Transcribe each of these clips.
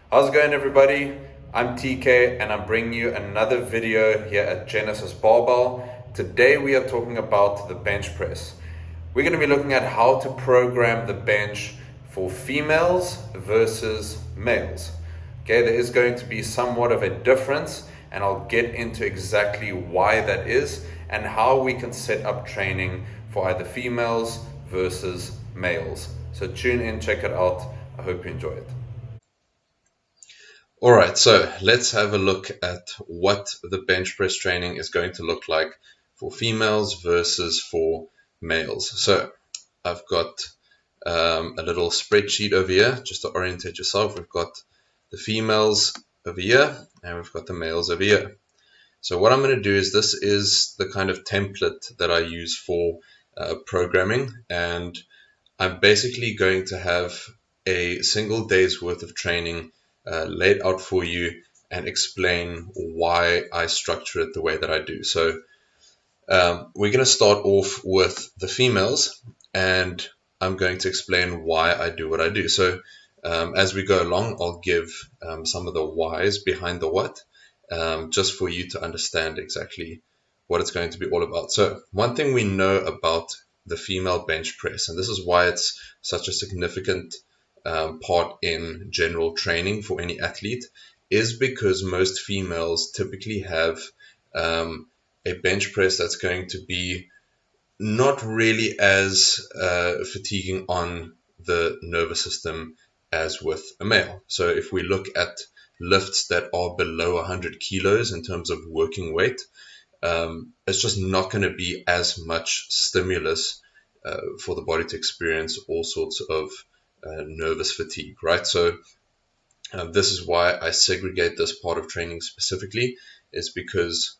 How's it going, everybody? I'm TK and I'm bringing you another video here at Genesis Barbell. Today we are talking about the bench press. We're going to be looking at how to program the bench for females versus males. Okay, there is going to be somewhat of a difference, and I'll get into exactly why that is and how we can set up training for either females versus males. So tune in, check it out. I hope you enjoy it. All right, so let's have a look at what the bench press training is going to look like for females versus for males. So I've got a little spreadsheet over here just to orientate yourself. We've got the females over here and we've got the males over here. So what I'm going to do is, this is the kind of template that I use for programming, and I'm basically going to have a single day's worth of training laid out for you and explain why I structure it the way that I do. So we're going to start off with the females, and I'm going to explain why I do what I do. So as we go along, I'll give some of the whys behind the what, just for you to understand exactly what it's going to be all about. So one thing we know about the female bench press, and this is why it's such a significant part in general training for any athlete, is because most females typically have a bench press that's going to be not really as fatiguing on the nervous system as with a male. So if we look at lifts that are below 100 kilos in terms of working weight, it's just not going to be as much stimulus for the body to experience all sorts of nervous fatigue, right? So this is why I segregate this part of training specifically, is because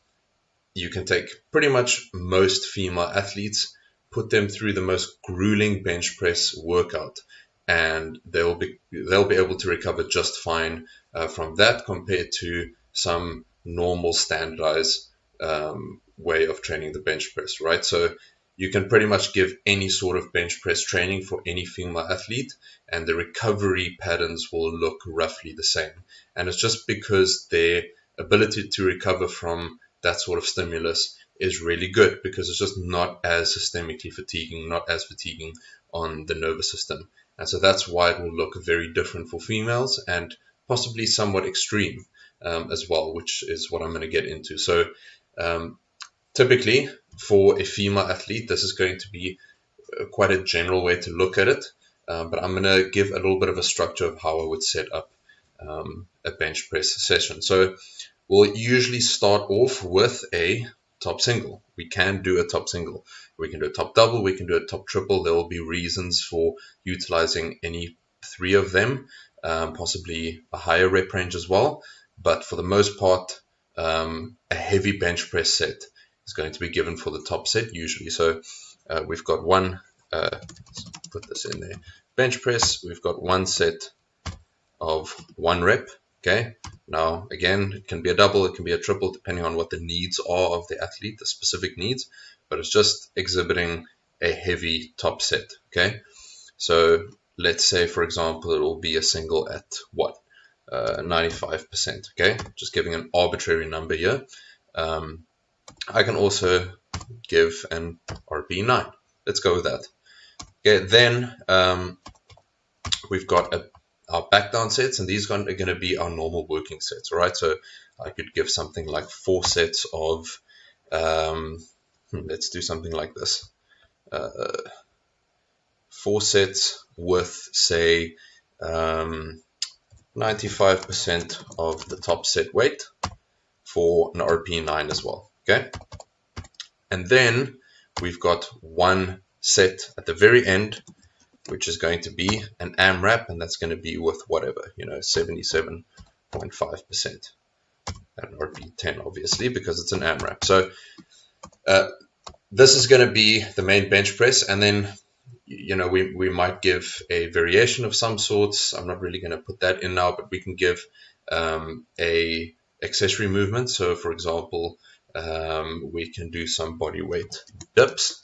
you can take pretty much most female athletes, put them through the most grueling bench press workout, and they'll be able to recover just fine from that, compared to some normal standardized way of training the bench press, right? So you can pretty much give any sort of bench press training for any female athlete, and the recovery patterns will look roughly the same. And it's just because their ability to recover from that sort of stimulus is really good, because it's just not as systemically fatiguing, not as fatiguing on the nervous system. And so that's why it will look very different for females, and possibly somewhat extreme as well, which is what I'm going to get into. So typically for a female athlete, this is going to be quite a general way to look at it, but I'm going to give a little bit of a structure of how I would set up a bench press session. So we'll usually start off with a top single. We can do a top single. We can do a top double. We can do a top triple. There will be reasons for utilizing any three of them, possibly a higher rep range as well. But for the most part, a heavy bench press set is going to be given for the top set usually. So we've got one, let's put this in there, bench press. We've got one set of 1 rep. Okay, now again, it can be a double, it can be a triple, depending on what the needs are of the athlete, the specific needs, but it's just exhibiting a heavy top set. Okay, so let's say, for example, it will be a single at what, 95%. Okay, just giving an arbitrary number here. I can also give an RP9. Let's go with that. Okay, then we've got our back down sets, and these are going to be our normal working sets. All right, so I could give something like 4 sets of, let's do something like this, 4 sets with, say, 95% of the top set weight for an RP9 as well. Okay, and then we've got one set at the very end, which is going to be an AMRAP, and that's going to be with whatever, 77.5%. And RP10, obviously, because it's an AMRAP. So this is going to be the main bench press, and then we might give a variation of some sorts. I'm not really going to put that in now, but we can give a accessory movement. So for example, we can do some body weight dips.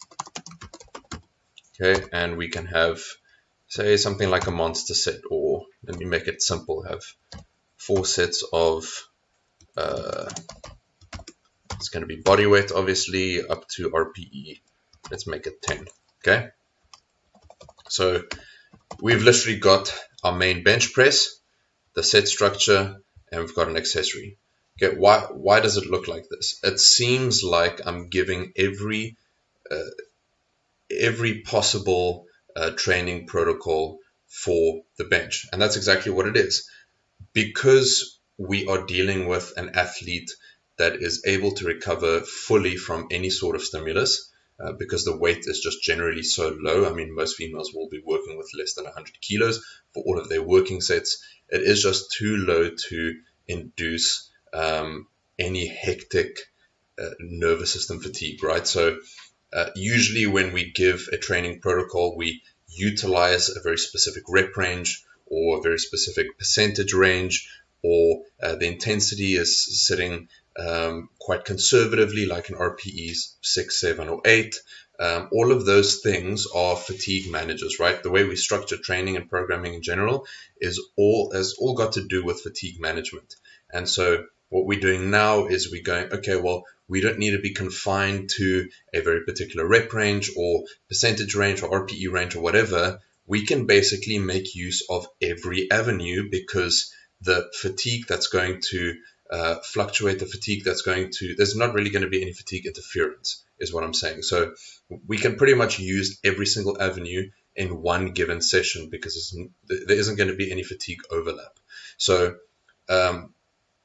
Okay, and we can have, say, something like a monster set, or let me make it simple, have 4 sets of, it's going to be body weight, obviously, up to RPE. Let's make it 10. Okay. So we've literally got our main bench press, the set structure, and we've got an accessory. Okay, why does it look like this? It seems like I'm giving every possible training protocol for the bench, and that's exactly what it is. Because we are dealing with an athlete that is able to recover fully from any sort of stimulus, because the weight is just generally so low. I mean, most females will be working with less than 100 kilos for all of their working sets. It is just too low to induce any hectic nervous system fatigue, right? So usually when we give a training protocol, we utilize a very specific rep range or a very specific percentage range, or the intensity is sitting quite conservatively, like an RPE 6, 7, or 8. All of those things are fatigue managers, right? The way we structure training and programming in general has all got to do with fatigue management. And so what we're doing now is we're going, okay, well, we don't need to be confined to a very particular rep range or percentage range or RPE range or whatever. We can basically make use of every avenue, because the fatigue that's going to fluctuate, there's not really going to be any fatigue interference, is what I'm saying. So we can pretty much use every single avenue in one given session, because there isn't going to be any fatigue overlap. So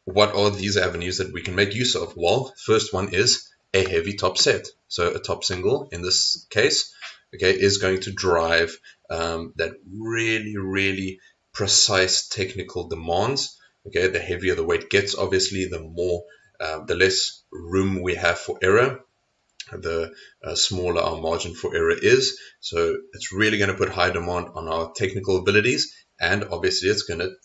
what are these avenues that we can make use of? Well, first one is a heavy top set. So a top single in this case, okay, is going to drive that really, really precise technical demands. Okay, the heavier the weight gets, obviously, the less room we have for error, the smaller our margin for error is. So it's really going to put high demand on our technical abilities, and obviously it's going to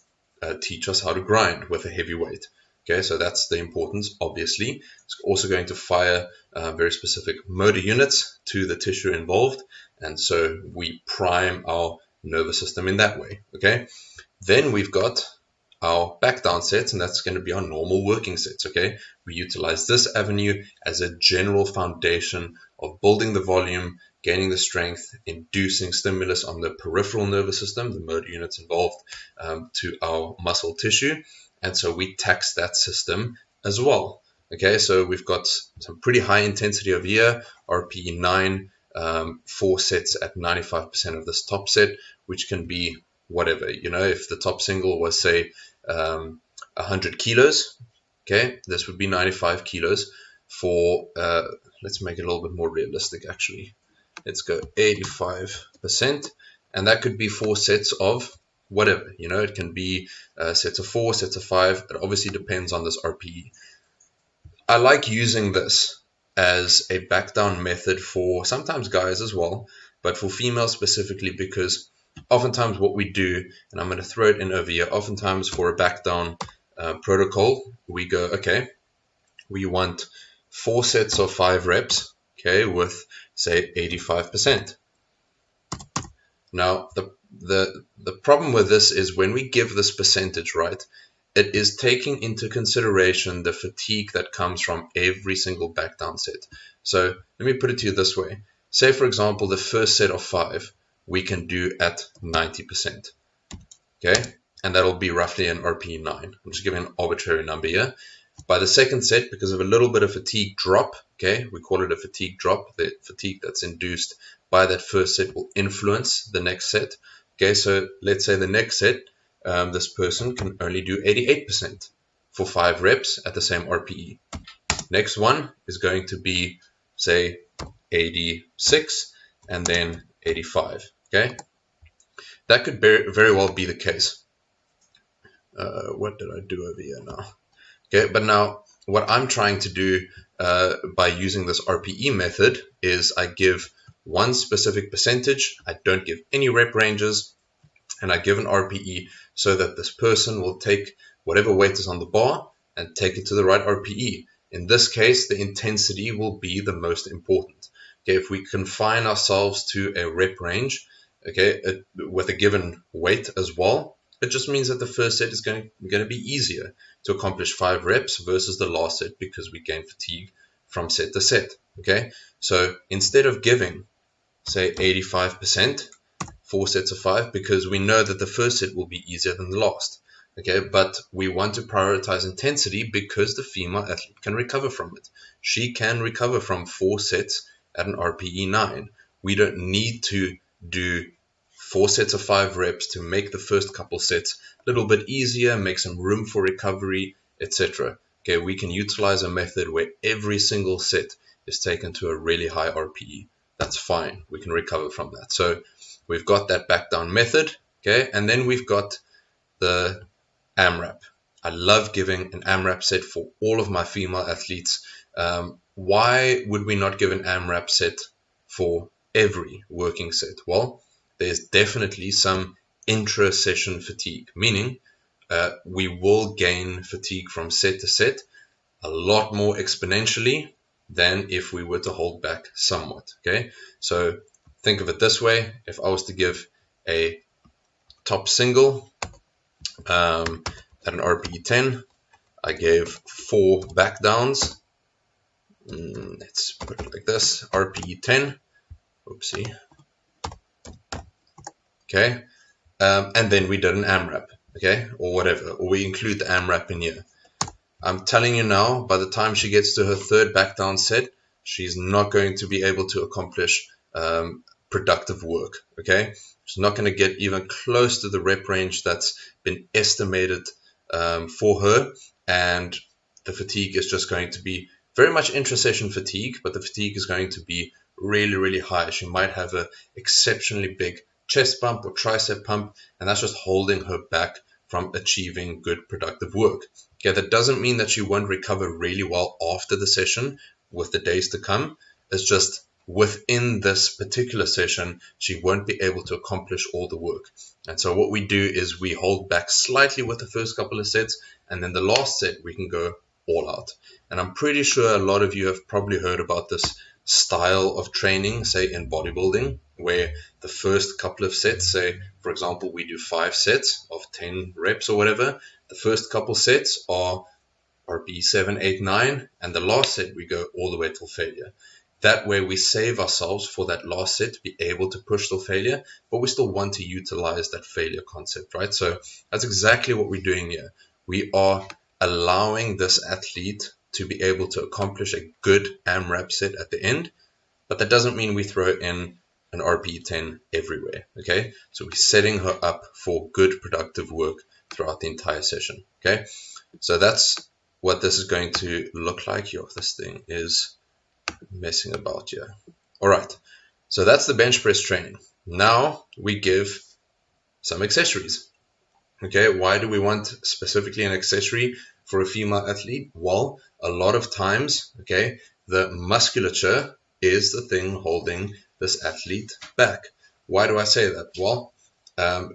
teach us how to grind with a heavy weight. Okay, so that's the importance. Obviously, it's also going to fire very specific motor units to the tissue involved, and so we prime our nervous system in that way. Okay, then we've got our back down sets, and that's going to be our normal working sets. Okay, we utilize this avenue as a general foundation of building the volume, gaining the strength, inducing stimulus on the peripheral nervous system, the motor units involved, to our muscle tissue. And so we tax that system as well. Okay, so we've got some pretty high intensity over here, RPE 9, 4 sets at 95% of this top set, which can be whatever. You know, if the top single was, say, 100 kilos, okay, this would be 95 kilos for, let's make it a little bit more realistic, actually. Let's go 85%, and that could be 4 sets of whatever. You know, it can be sets of 4, sets of 5. It obviously depends on this RPE. I like using this as a back down method for sometimes guys as well, but for females specifically, because oftentimes what we do, and I'm going to throw it in over here, oftentimes for a back down protocol, we go, okay, we want 4 sets of 5 reps, okay, with, say, 85%. Now, the problem with this is when we give this percentage, right, it is taking into consideration the fatigue that comes from every single back down set. So let me put it to you this way. Say, for example, the first set of 5 we can do at 90%. Okay, and that'll be roughly an RPE 9. I'm just giving an arbitrary number here. By the second set, because of a little bit of fatigue drop, okay, we call it a fatigue drop, the fatigue that's induced by that first set will influence the next set. Okay, so let's say the next set, this person can only do 88% for 5 reps at the same RPE. Next one is going to be, say, 86 and then 85. Okay, that could very well be the case. What did I do over here now? Okay, but now what I'm trying to do by using this RPE method is I give one specific percentage, I don't give any rep ranges, and I give an RPE so that this person will take whatever weight is on the bar and take it to the right RPE. In this case, the intensity will be the most important. Okay, if we confine ourselves to a rep range, okay, with a given weight as well, It just means that the first set is going to be easier to accomplish 5 reps versus the last set because we gain fatigue from set to set. Okay, so instead of giving, say, 85%, 4 sets of 5, because we know that the first set will be easier than the last. Okay, but we want to prioritize intensity because the female athlete can recover from it. She can recover from 4 sets at an RPE 9. We don't need to do 4 sets of 5 reps to make the first couple sets a little bit easier, make some room for recovery, etc. Okay, we can utilize a method where every single set is taken to a really high RPE. That's fine. We can recover from that. So we've got that back down method. Okay, and then we've got the AMRAP. I love giving an AMRAP set for all of my female athletes. Why would we not give an AMRAP set for every working set? Well, there's definitely some intra-session fatigue, meaning we will gain fatigue from set to set a lot more exponentially than if we were to hold back somewhat. Okay, so think of it this way. If I was to give a top single at an RPE 10, I gave 4 back downs. Let's put it like this, RPE 10. Oopsie. Okay, and then we did an AMRAP, okay, or whatever, or we include the AMRAP in here. I'm telling you now, by the time she gets to her 3rd back down set, she's not going to be able to accomplish productive work, okay? She's not going to get even close to the rep range that's been estimated for her, and the fatigue is just going to be very much intra-session fatigue, but the fatigue is going to be really, really high. She might have an exceptionally big chest pump or tricep pump, and that's just holding her back from achieving good productive work. Okay, that doesn't mean that she won't recover really well after the session with the days to come. It's just within this particular session, she won't be able to accomplish all the work. And so what we do is we hold back slightly with the first couple of sets, and then the last set we can go all out. And I'm pretty sure a lot of you have probably heard about this style of training, say in bodybuilding, where the first couple of sets, say for example we do 5 sets of 10 reps or whatever, the first couple sets are RPE 7, 8, 9, and the last set we go all the way till failure. That way we save ourselves for that last set to be able to push till failure, but we still want to utilize that failure concept, right? So that's exactly what we're doing here. We are allowing this athlete to be able to accomplish a good AMRAP set at the end, but that doesn't mean we throw in an RPE 10 everywhere, okay? So we're setting her up for good productive work throughout the entire session, okay? So that's what this is going to look like. Yo, this thing is messing about here. All right, so that's the bench press training. Now we give some accessories. Okay, why do we want specifically an accessory for a female athlete? Well, a lot of times, okay, the musculature is the thing holding this athlete back. Why do I say that? Well,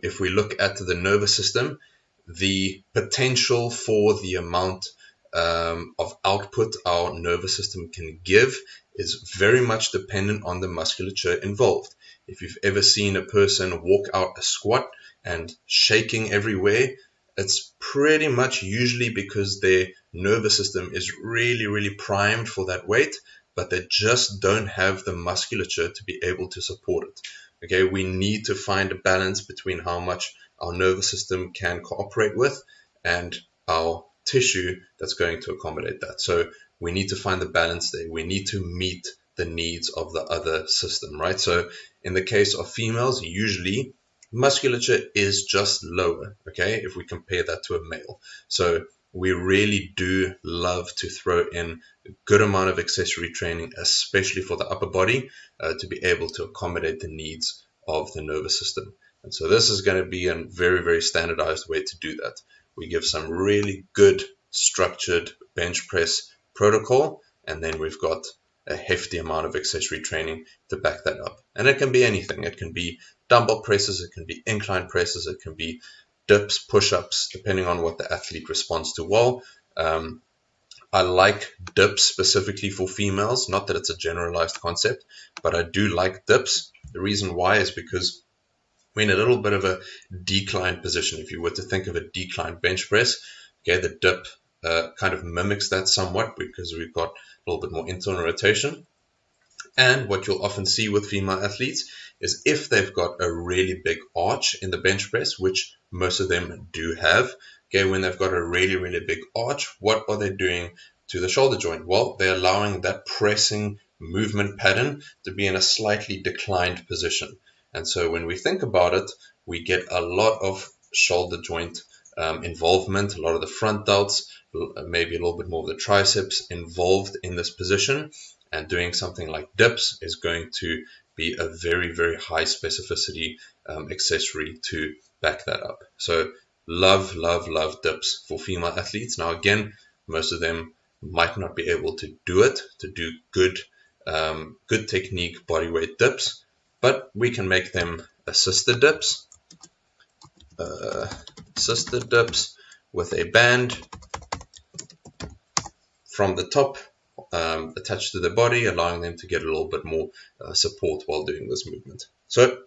if we look at the nervous system, the potential for the amount of output our nervous system can give is very much dependent on the musculature involved. If you've ever seen a person walk out a squat and shaking everywhere, it's pretty much usually because their nervous system is really, really primed for that weight, but they just don't have the musculature to be able to support it. Okay, we need to find a balance between how much our nervous system can cooperate with and our tissue that's going to accommodate that. So we need to find the balance there. We need to meet the needs of the other system, right? So in the case of females, usually musculature is just lower, okay, if we compare that to a male. So we really do love to throw in a good amount of accessory training, especially for the upper body, to be able to accommodate the needs of the nervous system. And so this is going to be a very, very standardized way to do that. We give some really good structured bench press protocol, and then we've got a hefty amount of accessory training to back that up. And it can be anything. It can be dumbbell presses, it can be incline presses, it can be dips, push-ups, depending on what the athlete responds to well. I like dips specifically for females, not that it's a generalized concept, but I do like dips. The reason why is because we're in a little bit of a declined position. If you were to think of a declined bench press, okay, the dip kind of mimics that somewhat because we've got a little bit more internal rotation. And what you'll often see with female athletes is if they've got a really big arch in the bench press, which most of them do have, okay, when they've got a really, really big arch, what are they doing to the shoulder joint? Well, they're allowing that pressing movement pattern to be in a slightly declined position. And so when we think about it, we get a lot of shoulder joint involvement, a lot of the front delts, maybe a little bit more of the triceps involved in this position. And doing something like dips is going to be a very, very high specificity accessory to back that up. So love, love, love dips for female athletes. Now, again, most of them might not be able to do it, to do good technique bodyweight dips, but we can make them assisted dips with a band from the top attached to the body, allowing them to get a little bit more support while doing this movement. So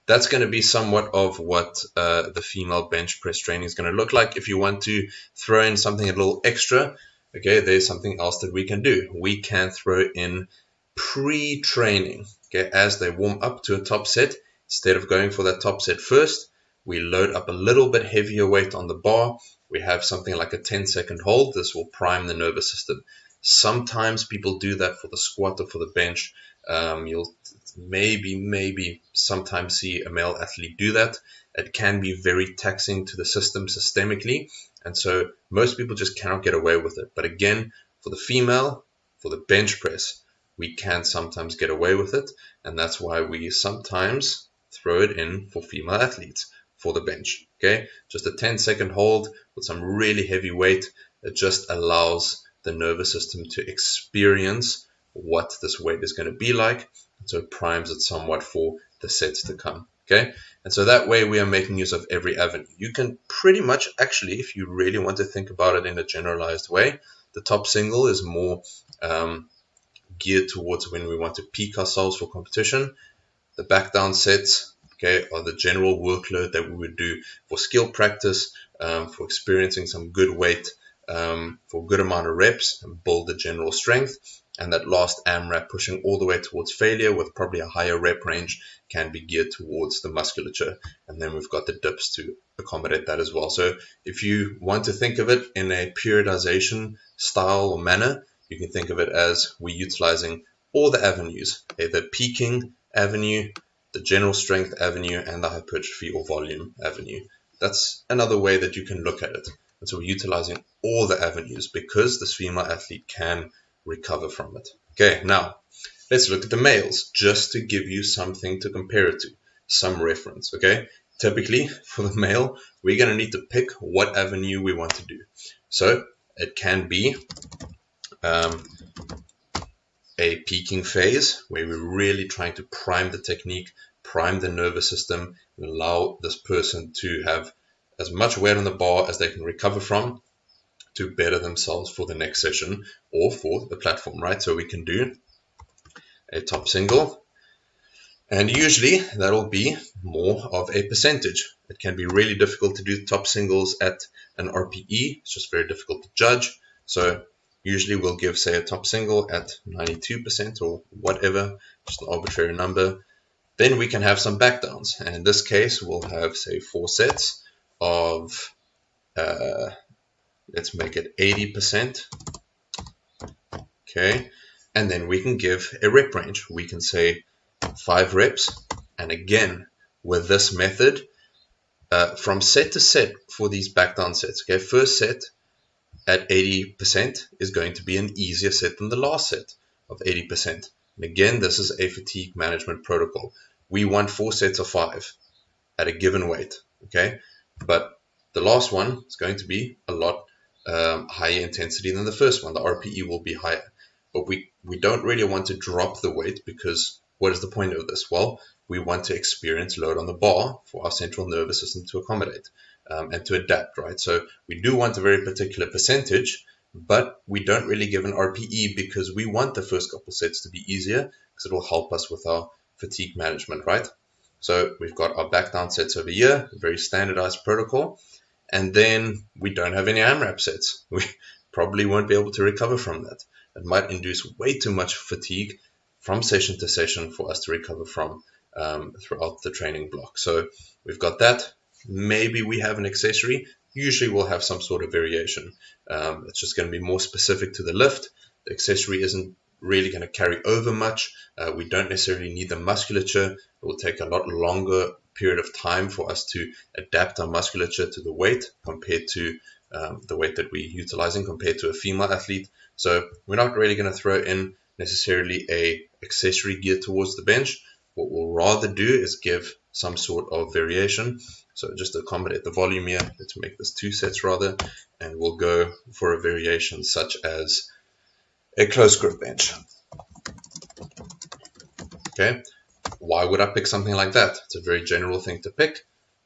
that's going to be somewhat of what the female bench press training is going to look like. If you want to throw in something a little extra, okay, there's something else that we can do. We can throw in pre-training, okay, as they warm up to a top set. Instead of going for that top set first, we load up a little bit heavier weight on the bar. We have something like a 10-second hold. This will prime the nervous system. Sometimes people do that for the squat or for the bench. You'll maybe sometimes see a male athlete do that. It can be very taxing to the system systemically, and so most people just cannot get away with it. But again, for the female, for the bench press, we can sometimes get away with it, and that's why we sometimes throw it in for female athletes for the bench. Okay, just a 10-second hold with some really heavy weight. It just allows the nervous system to experience what this weight is going to be like, and so it primes it somewhat for the sets to come. Okay, and so that way we are making use of every avenue. You can pretty much, actually, if you really want to think about it in a generalized way, the top single is more geared towards when we want to peak ourselves for competition. The back down sets, okay, are the general workload that we would do for skill practice, for experiencing some good weight, for a good amount of reps and build the general strength. And that last AMRAP pushing all the way towards failure with probably a higher rep range can be geared towards the musculature. And then we've got the dips to accommodate that as well. So if you want to think of it in a periodization style or manner, you can think of it as we're utilizing all the avenues, the peaking avenue, the general strength avenue, and the hypertrophy or volume avenue. That's another way that you can look at it. And so we're utilizing all the avenues because this female athlete can recover from it. Okay, now let's look at the males just to give you something to compare it to, some reference. Okay, typically for the male, we're going to need to pick what avenue we want to do. So it can be a peaking phase where we're really trying to prime the technique, prime the nervous system, and allow this person to have as much weight on the bar as they can recover from to better themselves for the next session or for the platform, right? So we can do a top single, and usually that'll be more of a percentage. It can be really difficult to do top singles at an RPE. It's just very difficult to judge. So usually we'll give, say, a top single at 92% or whatever, just an arbitrary number. Then we can have some back downs. And in this case, we'll have, say, 4 sets of, let's make it 80%. Okay. And then we can give a rep range. We can say 5 reps. And again, with this method, from set to set for these back down sets. Okay. First set at 80% is going to be an easier set than the last set of 80%. And again, this is a fatigue management protocol. We want 4 sets of 5 at a given weight. Okay. But the last one is going to be a lot higher intensity than the first one. The RPE will be higher. But we don't really want to drop the weight, because what is the point of this? Well, we want to experience load on the bar for our central nervous system to accommodate and to adapt, right? So we do want a very particular percentage, but we don't really give an RPE because we want the first couple sets to be easier because it will help us with our fatigue management, right? So we've got our back down sets over here, a very standardized protocol, and then we don't have any AMRAP sets. We probably won't be able to recover from that. It might induce way too much fatigue from session to session for us to recover from throughout the training block. So we've got that. Maybe we have an accessory. Usually we'll have some sort of variation. It's just going to be more specific to the lift. The accessory isn't really going to carry over much. We don't necessarily need the musculature. It will take a lot longer period of time for us to adapt our musculature to the weight compared to the weight that we're utilizing compared to a female athlete. So we're not really going to throw in necessarily a accessory geared towards the bench. What we'll rather do is give some sort of variation. So just to accommodate the volume here, let's make this 2 sets rather, and we'll go for a variation such as a close grip bench. Okay, why would I pick something like that? It's a very general thing to pick.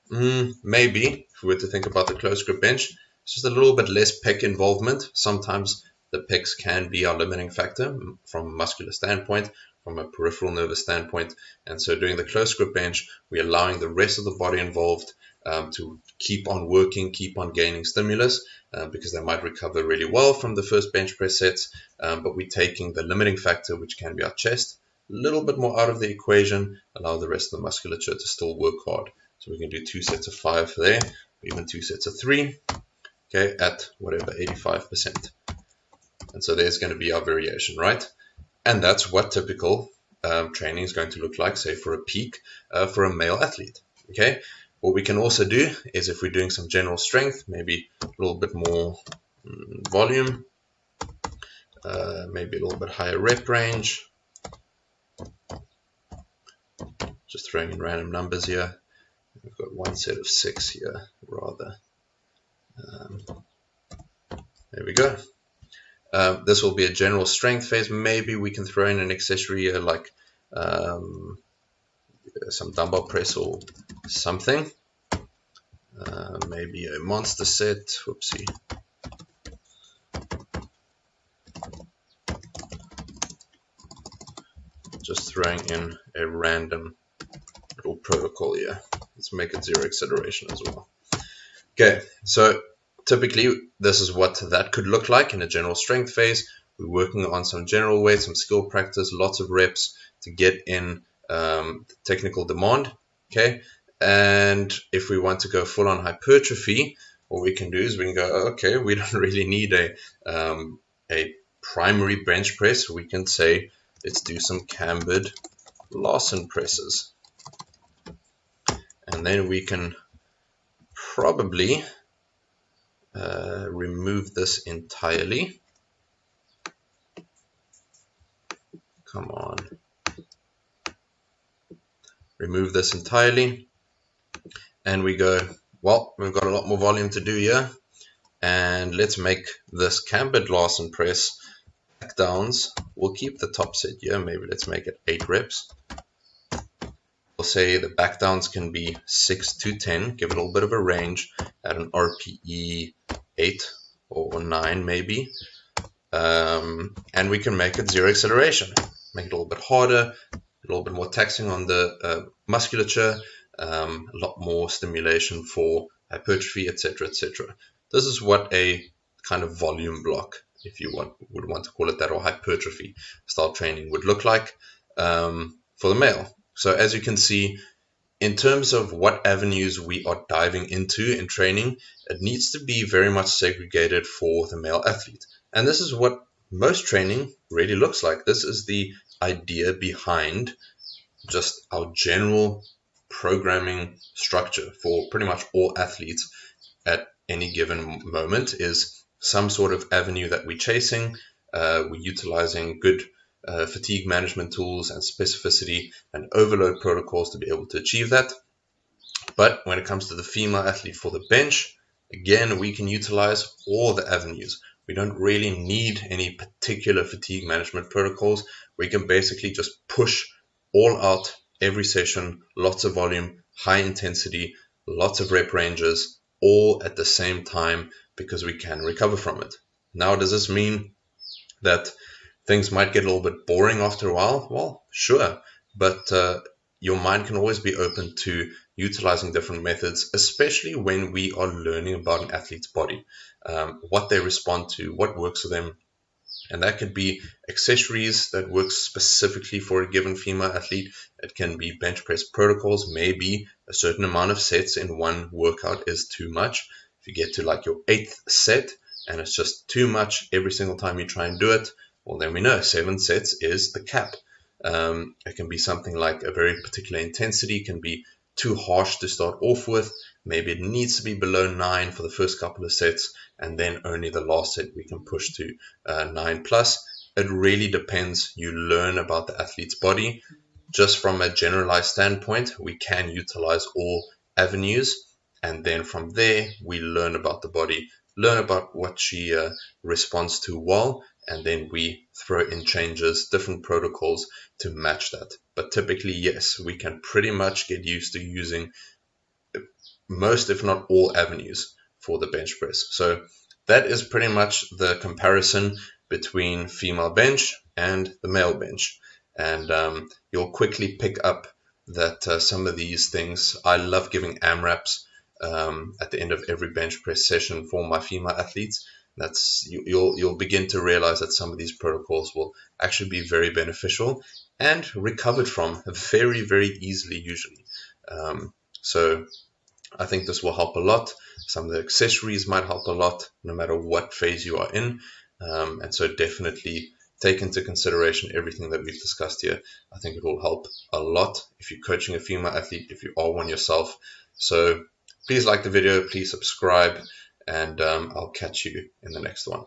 Maybe if we were to think about the close grip bench, it's just a little bit less pec involvement. Sometimes the pecs can be our limiting factor from a muscular standpoint, from a peripheral nervous standpoint, and so doing the close grip bench, we're allowing the rest of the body involved to keep on working, keep on gaining stimulus, because they might recover really well from the first bench press sets, but we're taking the limiting factor, which can be our chest, a little bit more out of the equation, allow the rest of the musculature to still work hard. So we can do 2 sets of 5 there, or even 2 sets of 3, okay, at whatever, 85%. And so there's going to be our variation, right? And that's what typical training is going to look like, say, for a peak for a male athlete, okay? What we can also do is if we're doing some general strength, maybe a little bit more volume, maybe a little bit higher rep range, just throwing in random numbers here. We've got 1 set of 6 here, rather. There we go. This will be a general strength phase. Maybe we can throw in an accessory here like some dumbbell press or something. Maybe a monster set. Whoopsie. Just throwing in a random little protocol here. Let's make it 0 acceleration as well. Okay, so typically this is what that could look like in a general strength phase. We're working on some general weight, some skill practice, lots of reps to get in technical demand. Okay, and if we want to go full on hypertrophy, what we can do is we can go, okay, we don't really need a primary bench press. We can say, let's do some cambered Larsen presses. And then we can probably remove this entirely. Come on. Remove this entirely. And we go, well, we've got a lot more volume to do here. And let's make this cambered Larsen press back downs. We'll keep the top set here. Maybe let's make it 8 reps. We'll say the back downs can be 6 to 10. Give it a little bit of a range at an RPE 8 or 9 maybe. And we can make it 0 acceleration. Make it a little bit harder, a little bit more taxing on the musculature, a lot more stimulation for hypertrophy, etc., etc. This is what a kind of volume block, if you would want to call it that, or hypertrophy style training would look like for the male. So as you can see, in terms of what avenues we are diving into in training, it needs to be very much segregated for the male athlete. And this is what most training really looks like. This is the idea behind just our general programming structure for pretty much all athletes at any given moment, is some sort of avenue that we're chasing. We're utilizing good fatigue management tools and specificity and overload protocols to be able to achieve that. But when it comes to the female athlete for the bench, again, we can utilize all the avenues. We don't really need any particular fatigue management protocols. We can basically just push all out every session, lots of volume, high intensity, lots of rep ranges, all at the same time, because we can recover from it. Now, does this mean that things might get a little bit boring after a while? Well, sure. But your mind can always be open to utilizing different methods, especially when we are learning about an athlete's body, what they respond to, what works for them. And that could be accessories that work specifically for a given female athlete. It can be bench press protocols. Maybe a certain amount of sets in one workout is too much. If you get to like your 8th set and it's just too much every single time you try and do it, well, then we know 7 sets is the cap. It can be something like a very particular intensity, can be too harsh to start off with. Maybe it needs to be below 9 for the first couple of sets, and then only the last set we can push to 9 plus. It really depends. You learn about the athlete's body. Just from a generalized standpoint, we can utilize all avenues, and then from there we learn about the body, learn about what she responds to well, and then we throw in changes, different protocols to match that. But typically, yes, we can pretty much get used to using most, if not all, avenues for the bench press. So that is pretty much the comparison between female bench and the male bench. And you'll quickly pick up that some of these things, I love giving AMRAPs at the end of every bench press session for my female athletes. You'll begin to realize that some of these protocols will actually be very beneficial and recovered from very, very easily usually. So I think this will help a lot. Some of the accessories might help a lot no matter what phase you are in. And so definitely take into consideration everything that we've discussed here. I think it will help a lot if you're coaching a female athlete, if you are one yourself. So please like the video, please subscribe, and I'll catch you in the next one.